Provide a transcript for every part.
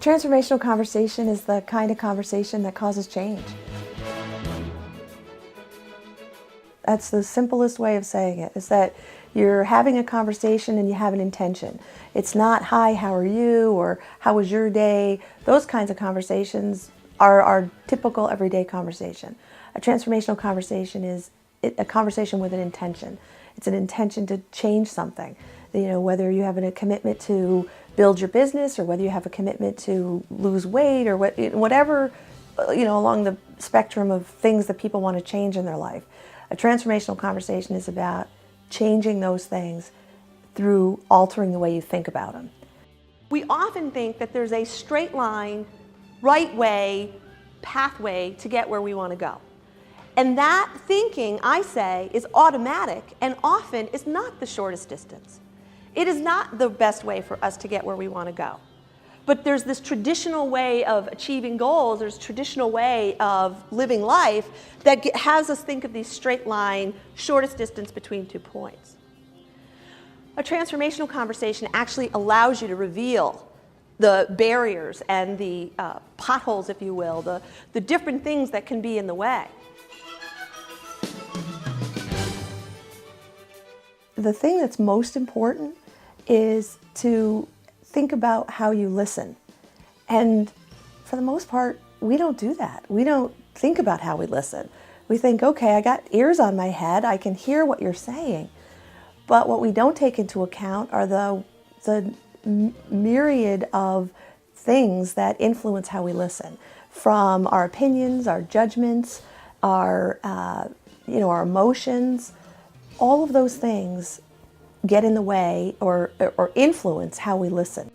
Transformational conversation is the kind of conversation that causes change. That's the simplest way of saying it, is that you're having a conversation and you have an intention. It's not, hi, how are you, or how was your day? Those kinds of conversations are our typical everyday conversation. A transformational conversation is a conversation with an intention. It's an intention to change something. You know, whether you have a commitment to build your business, or whether you have a commitment to lose weight, or whatever, you know, along the spectrum of things that people want to change in their life. A transformational conversation is about changing those things through altering the way you think about them. We often think that there's a straight line, right way, pathway to get where we want to go. And that thinking, I say, is automatic and often is not the shortest distance. It is not the best way for us to get where we want to go. But there's this traditional way of achieving goals, there's a traditional way of living life that has us think of these straight line, shortest distance between 2 points. A transformational conversation actually allows you to reveal the barriers and the potholes, if you will, the different things that can be in the way. The thing that's most important is to think about how you listen. And for the most part, we don't do that. We don't think about how we listen. We think, okay, I got ears on my head, I can hear what you're saying. But what we don't take into account are the myriad of things that influence how we listen. From our opinions, our judgments, our emotions, all of those things get in the way or influence how we listen.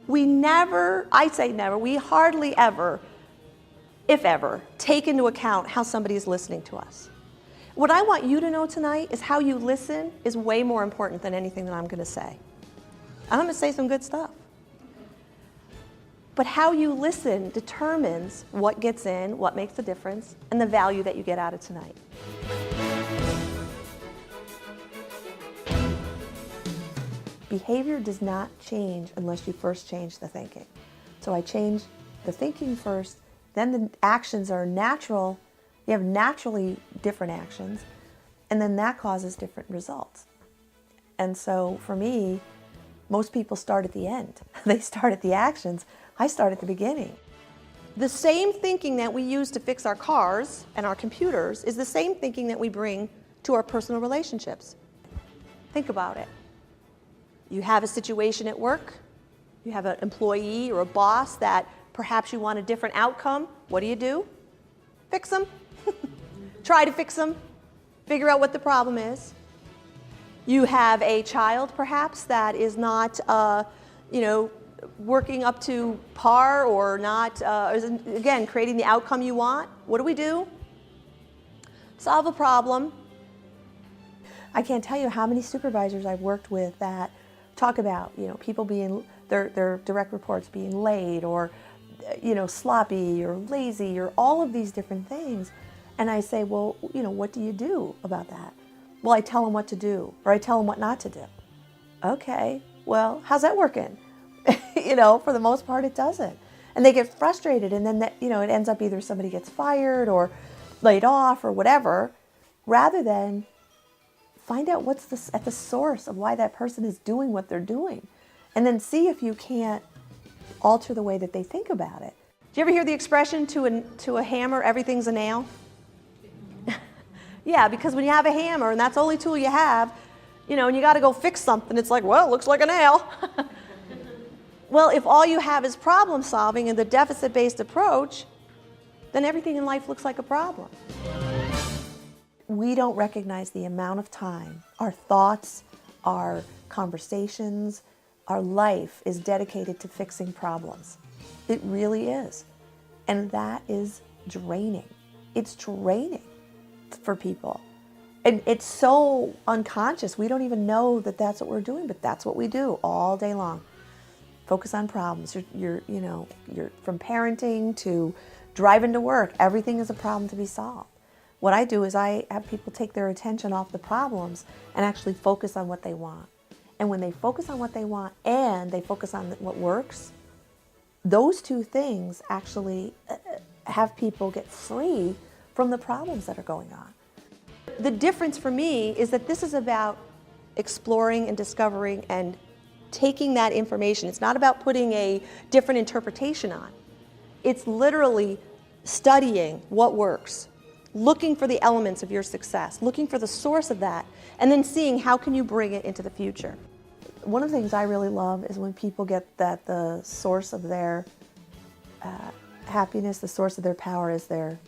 We never, I say never, we hardly ever, if ever, take into account how somebody is listening to us. What I want you to know tonight is how you listen is way more important than anything that I'm going to say. I'm going to say some good stuff. But how you listen determines what gets in, what makes the difference, and the value that you get out of tonight. Behavior does not change unless you first change the thinking. So I change the thinking first, then the actions are natural. You have naturally different actions, and then that causes different results. And so for me, most people start at the end. They start at the actions. I start at the beginning. The same thinking that we use to fix our cars and our computers is the same thinking that we bring to our personal relationships. Think about it. You have a situation at work, you have an employee or a boss that perhaps you want a different outcome. What do? Fix them. Try to fix them. Figure out what the problem is. You have a child perhaps that is not, working up to par, or not, again, creating the outcome you want. What do? Solve a problem. I can't tell you how many supervisors I've worked with that talk about, people being, their direct reports being late, or, sloppy, or lazy, or all of these different things. And I say, well, what do you do about that? Well, I tell them what to do, or I tell them what not to do. Okay, well, how's that working? For the most part, it doesn't. And they get frustrated, and then it ends up either somebody gets fired or laid off or whatever, rather than find out what's at the source of why that person is doing what they're doing, and then see if you can't alter the way that they think about it. Do you ever hear the expression, to a hammer, everything's a nail? Yeah, because when you have a hammer and that's the only tool you have, and you got to go fix something, it's like, well, it looks like a nail. Well, if all you have is problem solving and the deficit-based approach, then everything in life looks like a problem. We don't recognize the amount of time our thoughts, our conversations, our life is dedicated to fixing problems. It really is. And that is draining. It's draining for people. And it's so unconscious. We don't even know that that's what we're doing, but that's what we do all day long. Focus on problems. You're from parenting to driving to work, everything is a problem to be solved. What I do is I have people take their attention off the problems and actually focus on what they want. And when they focus on what they want and they focus on what works, those two things actually have people get free from the problems that are going on. The difference for me is that this is about exploring and discovering and taking that information. It's not about putting a different interpretation on. It's literally studying what works, looking for the elements of your success, looking for the source of that, and then seeing how can you bring it into the future. One of the things I really love is when people get that the source of their happiness, the source of their power is their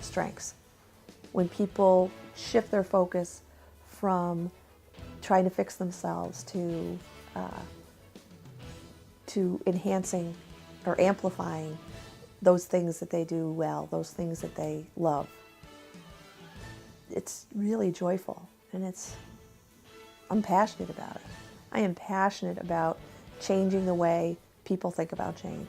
strengths. When people shift their focus from trying to fix themselves to enhancing or amplifying those things that they do well, those things that they love. It's really joyful, and I'm passionate about it. I am passionate about changing the way people think about change.